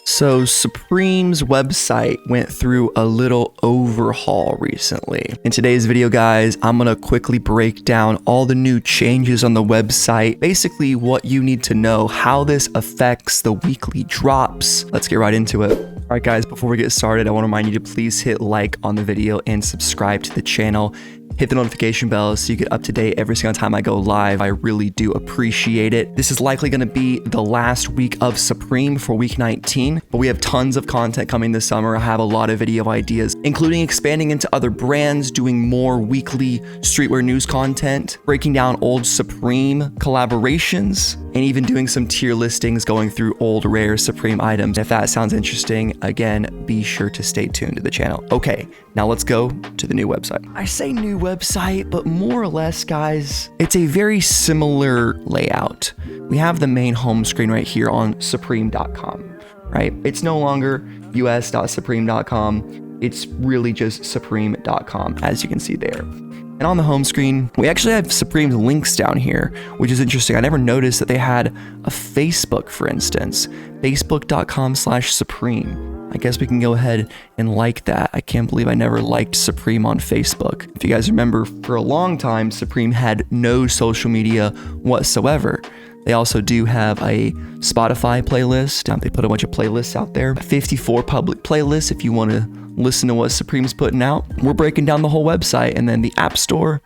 So Supreme's website went through a little overhaul recently. In today's video, guys, I'm gonna quickly break down all the new changes on the website, basically what you need to know, how this affects the weekly drops. Let's get right into it. All right, guys, before we get started, I want to remind you to please hit like on the video and subscribe to the channel. Hit the notification bell so you get up to date every single time I go live. I really do appreciate it. This is likely going to be the last week of Supreme for week 19, but we have tons of content coming this summer. I have a lot of video ideas, including expanding into other brands, doing more weekly streetwear news content, breaking down old Supreme collaborations, and even doing some tier listings going through old rare Supreme items. If that sounds interesting, again, be sure to stay tuned to the channel. Okay, now let's go to the new website. I say new website, but more or less, guys, it's a very similar layout. We have the main home screen right here on supreme.com, right? It's no longer us.supreme.com. It's really just supreme.com, as you can see there. And on the home screen, we actually have Supreme's links down here, which is interesting. I never noticed that they had a Facebook, for instance, facebook.com/Supreme. I guess we can go ahead and like that. I can't believe I never liked Supreme on Facebook. If you guys remember, for a long time, Supreme had no social media whatsoever. They also do have a Spotify playlist. They put a bunch of playlists out there. 54 public playlists if you want to listen to what Supreme's putting out. We're breaking down the whole website, and then the App Store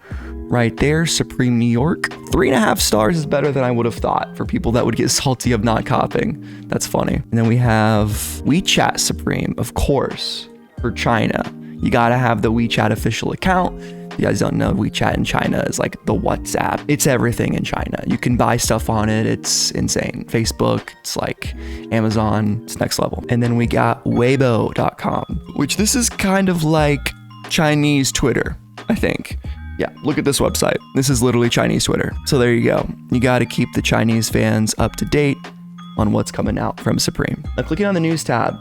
right there, Supreme New York. 3.5 stars is better than I would have thought for people that would get salty of not copying. That's funny. And then we have WeChat Supreme, of course, for China. You gotta have the WeChat official account. If you guys don't know, WeChat in China is like the WhatsApp. It's everything in China. You can buy stuff on it. It's insane. Facebook, it's like Amazon, it's next level. And then we got Weibo.com, which this is kind of like Chinese Twitter, I think. Yeah, look at this website. This is literally Chinese Twitter. So there you go. You got to keep the Chinese fans up to date on what's coming out from Supreme. Now, clicking on the news tab,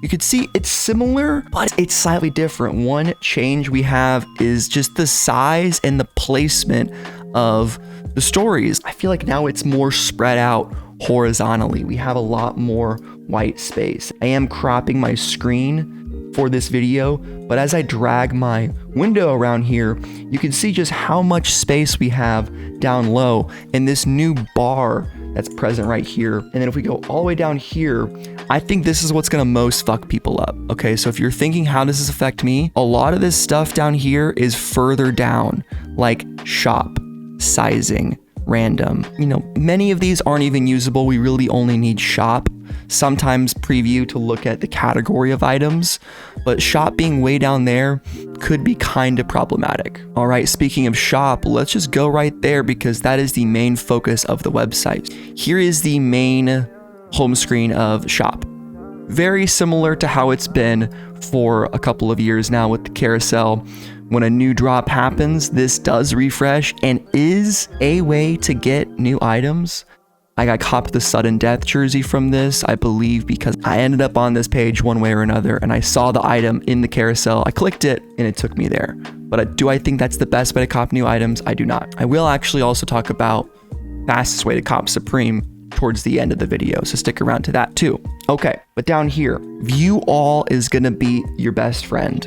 you can see it's similar, but it's slightly different. One change we have is just the size and the placement of the stories. I feel like now it's more spread out horizontally. We have a lot more white space. I am cropping my screen for this video, but as I drag my window around here, you can see just how much space we have down low in this new bar that's present right here. And then if we go all the way down here, I think this is what's gonna most fuck people up. Okay, so if you're thinking, how does this affect me? A lot of this stuff down here is further down, like shop, sizing, random. You know, many of these aren't even usable. We really only need shop, sometimes preview to look at the category of items, but shop being way down there could be kind of problematic. All right, speaking of shop, let's just go right there because that is the main focus of the website. Here is the main home screen of shop. Very similar to how it's been for a couple of years now with the carousel. When a new drop happens, this does refresh and is a way to get new items. I copped the sudden death jersey from this, I believe, because I ended up on this page one way or another and I saw the item in the carousel. I clicked it and it took me there. But do I think that's the best way to cop new items? I do not. I will actually also talk about fastest way to cop Supreme towards the end of the video, so stick around to that too. Okay, but down here, view all is gonna be your best friend.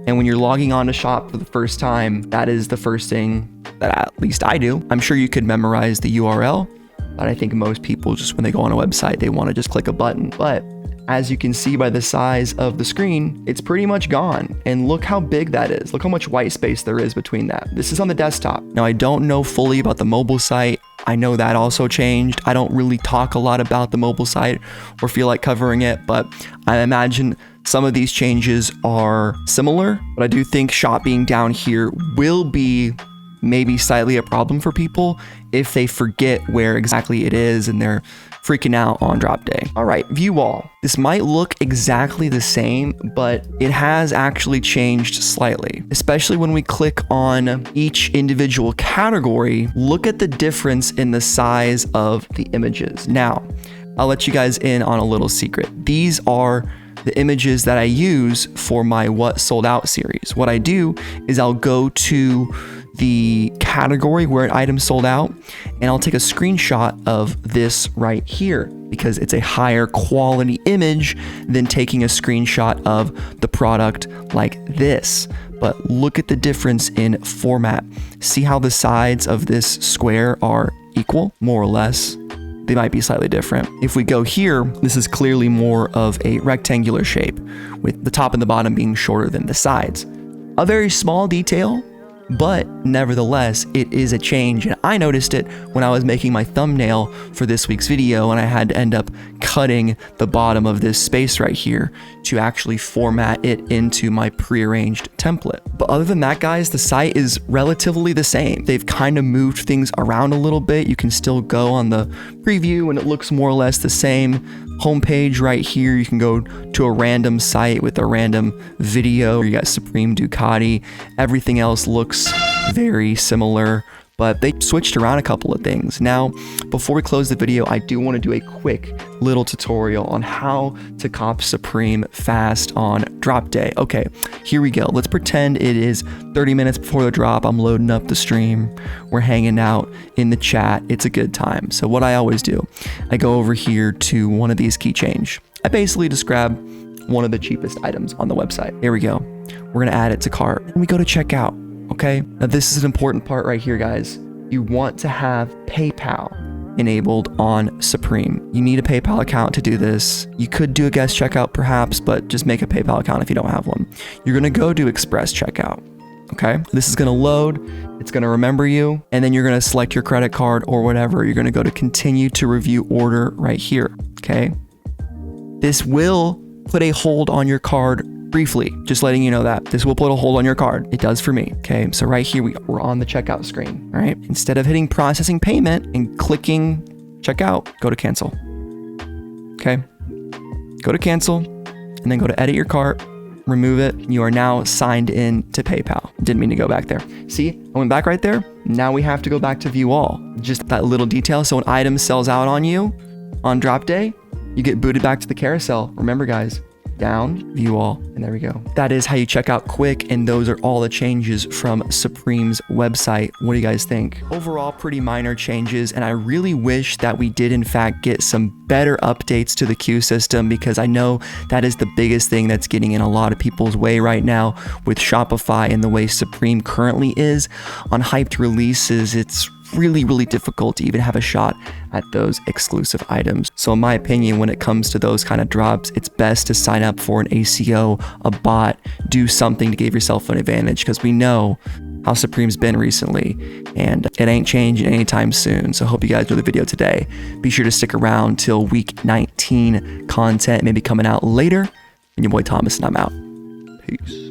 And when you're logging on to shop for the first time, that is the first thing that at least I do. I'm sure you could memorize the URL, but I think most people just when they go on a website, they want to just click a button. But as you can see by the size of the screen, it's pretty much gone. And look how big that is. Look how much white space there is between that. This is on the desktop. Now, I don't know fully about the mobile site. I know that also changed. I don't really talk a lot about the mobile site or feel like covering it, but I imagine some of these changes are similar, but I do think shop being down here will be maybe slightly a problem for people if they forget where exactly it is and they're freaking out on drop day. All right, view all. This might look exactly the same, but it has actually changed slightly, especially when we click on each individual category. Look at the difference in the size of the images. Now, I'll let you guys in on a little secret. These are the images that I use for my What Sold Out series. What I do is I'll go to the category where an item sold out, and I'll take a screenshot of this right here because it's a higher quality image than taking a screenshot of the product like this. But look at the difference in format. See how the sides of this square are equal, more or less? They might be slightly different. If we go here, this is clearly more of a rectangular shape, with the top and the bottom being shorter than the sides. A very small detail, but nevertheless, it is a change. And I noticed it when I was making my thumbnail for this week's video, and I had to end up cutting the bottom of this space right here to actually format it into my prearranged template. But other than that, guys, the site is relatively the same. They've kind of moved things around a little bit. You can still go on the preview and it looks more or less the same. Homepage right here, you can go to a random site with a random video. You got Supreme, Ducati. Everything else looks very similar, but they switched around a couple of things. Now, before we close the video, I do want to do a quick little tutorial on how to cop Supreme fast on drop day. Okay, here we go. Let's pretend it is 30 minutes before the drop. I'm loading up the stream. We're hanging out in the chat. It's a good time. So what I always do, I go over here to one of these key change. I basically just grab one of the cheapest items on the website. Here we go. We're going to add it to cart and we go to checkout. Okay, now this is an important part right here, guys. You want to have PayPal enabled on Supreme. You need a PayPal account to do this. You could do a guest checkout perhaps, but just make a PayPal account if you don't have one. You're gonna go do express checkout. Okay, this is gonna load, it's gonna remember you, and then you're gonna select your credit card or whatever. You're gonna go to continue to review order right here. Okay, this will put a hold on your card briefly, just letting you know that this will put a hold on your card. It does for me. Okay, so right here we're on the checkout screen. All right, instead of hitting processing payment and clicking checkout, go to cancel. Okay, go to cancel and then go to edit your cart, remove it. You are now signed in to PayPal. Didn't mean to go back there. See, I went back right there. Now we have to go back to view all. Just that little detail. So when item sells out on you on drop day, you get booted back to the carousel. Remember, guys, down, view all, and there we go. That is how you check out quick, and those are all the changes from Supreme's website. What do you guys think? Overall, pretty minor changes, and I really wish that we did in fact get some better updates to the queue system, because I know that is the biggest thing that's getting in a lot of people's way right now with Shopify and the way Supreme currently is. On hyped releases, it's really difficult to even have a shot at those exclusive items. So in my opinion, when it comes to those kind of drops, it's best to sign up for an ACO, a bot, do something to give yourself an advantage, because we know how Supreme's been recently and it ain't changing anytime soon. So hope you guys enjoyed the video today. Be sure to stick around till week 19 content, maybe coming out later. And your boy Thomas, and I'm out. Peace.